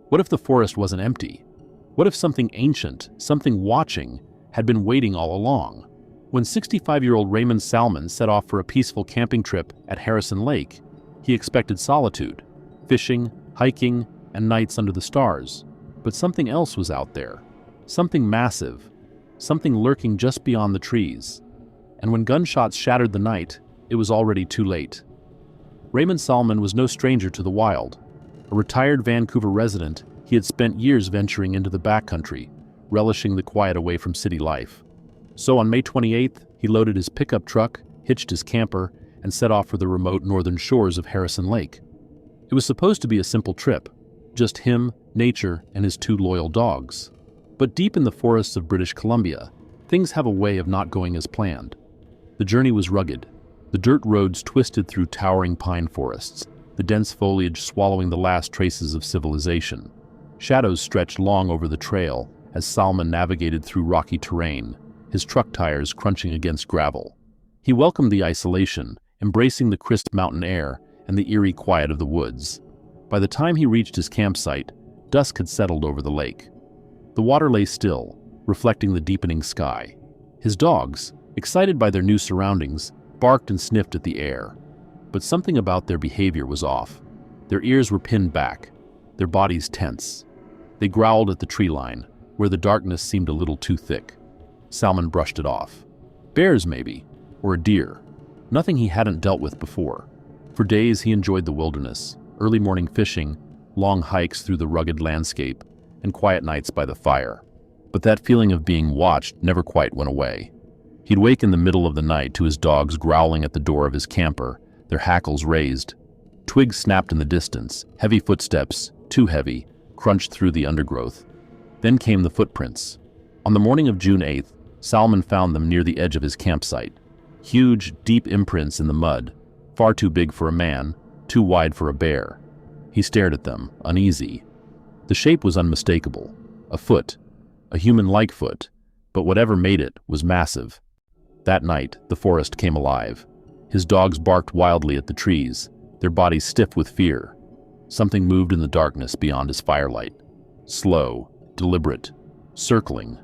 What if the forest wasn't empty? What if something ancient, something watching, had been waiting all along? When 65-year-old Raymond Salmen set off for a peaceful camping trip at Harrison Lake, he expected solitude, fishing, hiking, and nights under the stars. But something else was out there. Something massive. Something lurking just beyond the trees. And when gunshots shattered the night, it was already too late. Raymond Salmen was no stranger to the wild. A retired Vancouver resident, he had spent years venturing into the backcountry, relishing the quiet away from city life. So on May 28th, he loaded his pickup truck, hitched his camper, and set off for the remote northern shores of Harrison Lake. It was supposed to be a simple trip, just him, nature, and his 2 loyal dogs. But deep in the forests of British Columbia, things have a way of not going as planned. The journey was rugged. The dirt roads twisted through towering pine forests, the dense foliage swallowing the last traces of civilization. Shadows stretched long over the trail as Salmen navigated through rocky terrain, his truck tires crunching against gravel. He welcomed the isolation, embracing the crisp mountain air and the eerie quiet of the woods. By the time he reached his campsite, dusk had settled over the lake. The water lay still, reflecting the deepening sky. His dogs, excited by their new surroundings, barked and sniffed at the air. But something about their behavior was off. Their ears were pinned back, their bodies tense. They growled at the tree line, where the darkness seemed a little too thick. Salmen brushed it off. Bears, maybe, or a deer. Nothing he hadn't dealt with before. For days he enjoyed the wilderness, early morning fishing, long hikes through the rugged landscape, and quiet nights by the fire. But that feeling of being watched never quite went away. He'd wake in the middle of the night to his dogs growling at the door of his camper, their hackles raised. Twigs snapped in the distance, heavy footsteps, too heavy, crunched through the undergrowth. Then came the footprints. On the morning of June 8th, Salmen found them near the edge of his campsite. Huge, deep imprints in the mud, far too big for a man, too wide for a bear. He stared at them, uneasy. The shape was unmistakable. A foot. A human-like foot. But whatever made it was massive. That night, the forest came alive. His dogs barked wildly at the trees, their bodies stiff with fear. Something moved in the darkness beyond his firelight. Slow, deliberate, circling.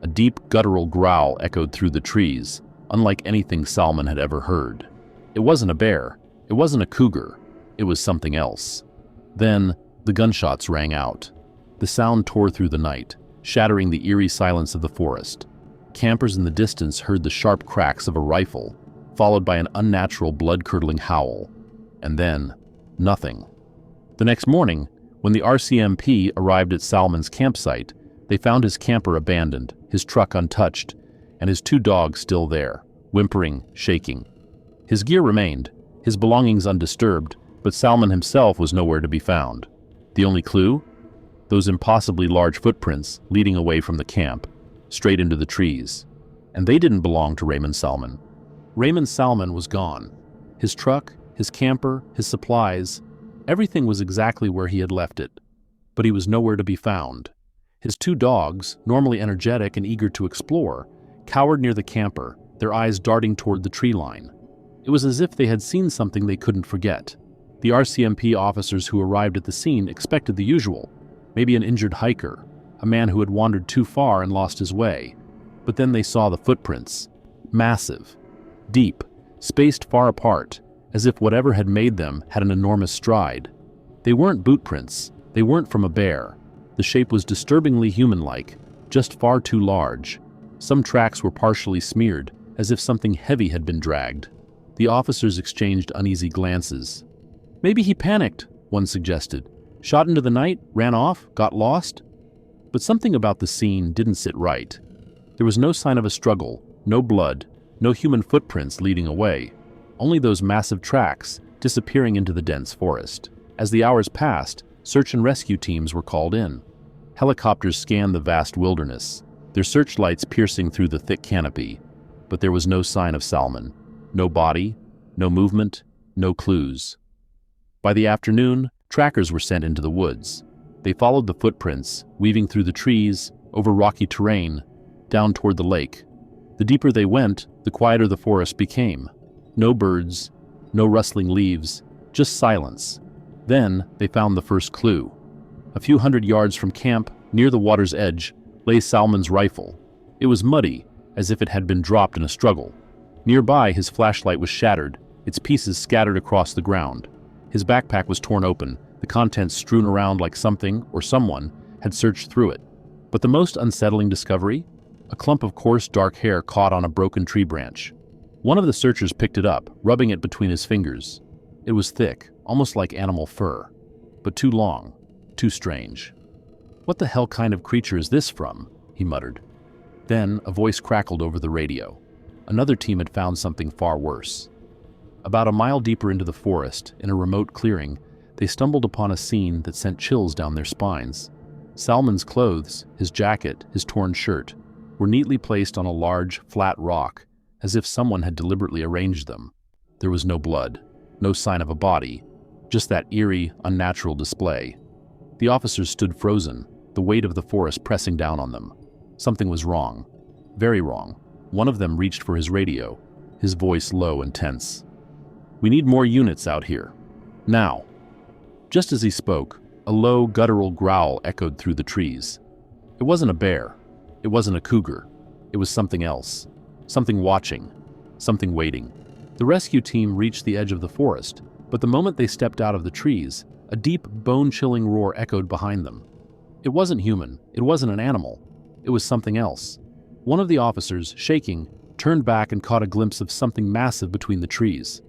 A deep, guttural growl echoed through the trees, unlike anything Salmen had ever heard. It wasn't a bear. It wasn't a cougar. It was something else. Then, the gunshots rang out. The sound tore through the night, shattering the eerie silence of the forest. Campers in the distance heard the sharp cracks of a rifle, followed by an unnatural, blood-curdling howl. And then, nothing. The next morning, when the RCMP arrived at Salmen's campsite, they found his camper abandoned, his truck untouched, and his 2 dogs still there, whimpering, shaking. His gear remained, his belongings undisturbed, but Salmen himself was nowhere to be found. The only clue? Those impossibly large footprints leading away from the camp, straight into the trees. And they didn't belong to Raymond Salmen. Raymond Salmen was gone. His truck, his camper, his supplies, everything was exactly where he had left it. But he was nowhere to be found. His 2 dogs, normally energetic and eager to explore, cowered near the camper, their eyes darting toward the tree line. It was as if they had seen something they couldn't forget. The RCMP officers who arrived at the scene expected the usual, maybe an injured hiker, a man who had wandered too far and lost his way. But then they saw the footprints. Massive, deep, spaced far apart, as if whatever had made them had an enormous stride. They weren't boot prints. They weren't from a bear. The shape was disturbingly human-like, just far too large. Some tracks were partially smeared, as if something heavy had been dragged. The officers exchanged uneasy glances. Maybe he panicked, one suggested. Shot into the night, ran off, got lost? But something about the scene didn't sit right. There was no sign of a struggle, no blood, no human footprints leading away. Only those massive tracks, disappearing into the dense forest. As the hours passed, search and rescue teams were called in. Helicopters scanned the vast wilderness, their searchlights piercing through the thick canopy. But there was no sign of Salmen. No body, no movement, no clues. By the afternoon, trackers were sent into the woods. They followed the footprints, weaving through the trees, over rocky terrain, down toward the lake. The deeper they went, the quieter the forest became. No birds, no rustling leaves, just silence. Then they found the first clue. A few hundred yards from camp, near the water's edge, lay Salmen's rifle. It was muddy, as if it had been dropped in a struggle. Nearby, his flashlight was shattered, its pieces scattered across the ground. His backpack was torn open, the contents strewn around like something, or someone, had searched through it. But the most unsettling discovery? A clump of coarse dark hair caught on a broken tree branch. One of the searchers picked it up, rubbing it between his fingers. It was thick, almost like animal fur, but too long, too strange. "What the hell kind of creature is this from?" he muttered. Then a voice crackled over the radio. Another team had found something far worse. About a mile deeper into the forest, in a remote clearing, they stumbled upon a scene that sent chills down their spines. Salmen's clothes, his jacket, his torn shirt, were neatly placed on a large, flat rock, as if someone had deliberately arranged them. There was no blood, no sign of a body, just that eerie, unnatural display. The officers stood frozen, the weight of the forest pressing down on them. Something was wrong, very wrong. One of them reached for his radio, his voice low and tense. "We need more units out here. Now." Just as he spoke, a low, guttural growl echoed through the trees. It wasn't a bear. It wasn't a cougar. It was something else. Something watching. Something waiting. The rescue team reached the edge of the forest, but the moment they stepped out of the trees, a deep, bone-chilling roar echoed behind them. It wasn't human. It wasn't an animal. It was something else. One of the officers, shaking, turned back and caught a glimpse of something massive between the trees.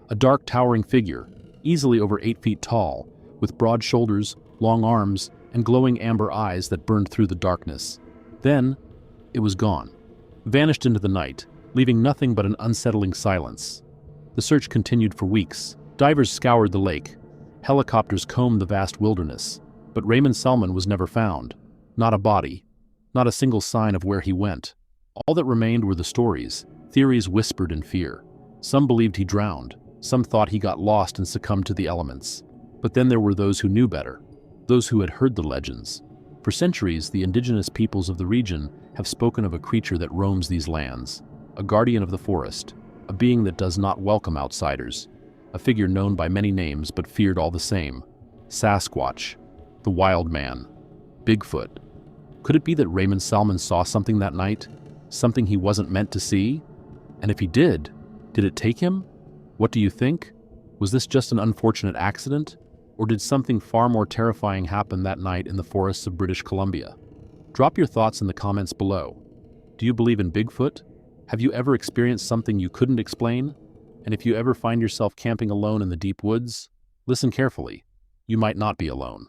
A dark, towering figure, easily over 8 feet tall, with broad shoulders, long arms, and glowing amber eyes that burned through the darkness. Then, it was gone. Vanished into the night, leaving nothing but an unsettling silence. The search continued for weeks. Divers scoured the lake. Helicopters combed the vast wilderness. But Raymond Salmen was never found. Not a body. Not a single sign of where he went. All that remained were the stories, theories whispered in fear. Some believed he drowned. Some thought he got lost and succumbed to the elements. But then there were those who knew better. Those who had heard the legends. For centuries, the indigenous peoples of the region have spoken of a creature that roams these lands. A guardian of the forest. A being that does not welcome outsiders. A figure known by many names but feared all the same. Sasquatch. The wild man. Bigfoot. Could it be that Raymond Salmen saw something that night? Something he wasn't meant to see? And if he did it take him? What do you think? Was this just an unfortunate accident? Or did something far more terrifying happen that night in the forests of British Columbia? Drop your thoughts in the comments below. Do you believe in Bigfoot? Have you ever experienced something you couldn't explain? And if you ever find yourself camping alone in the deep woods, listen carefully. You might not be alone.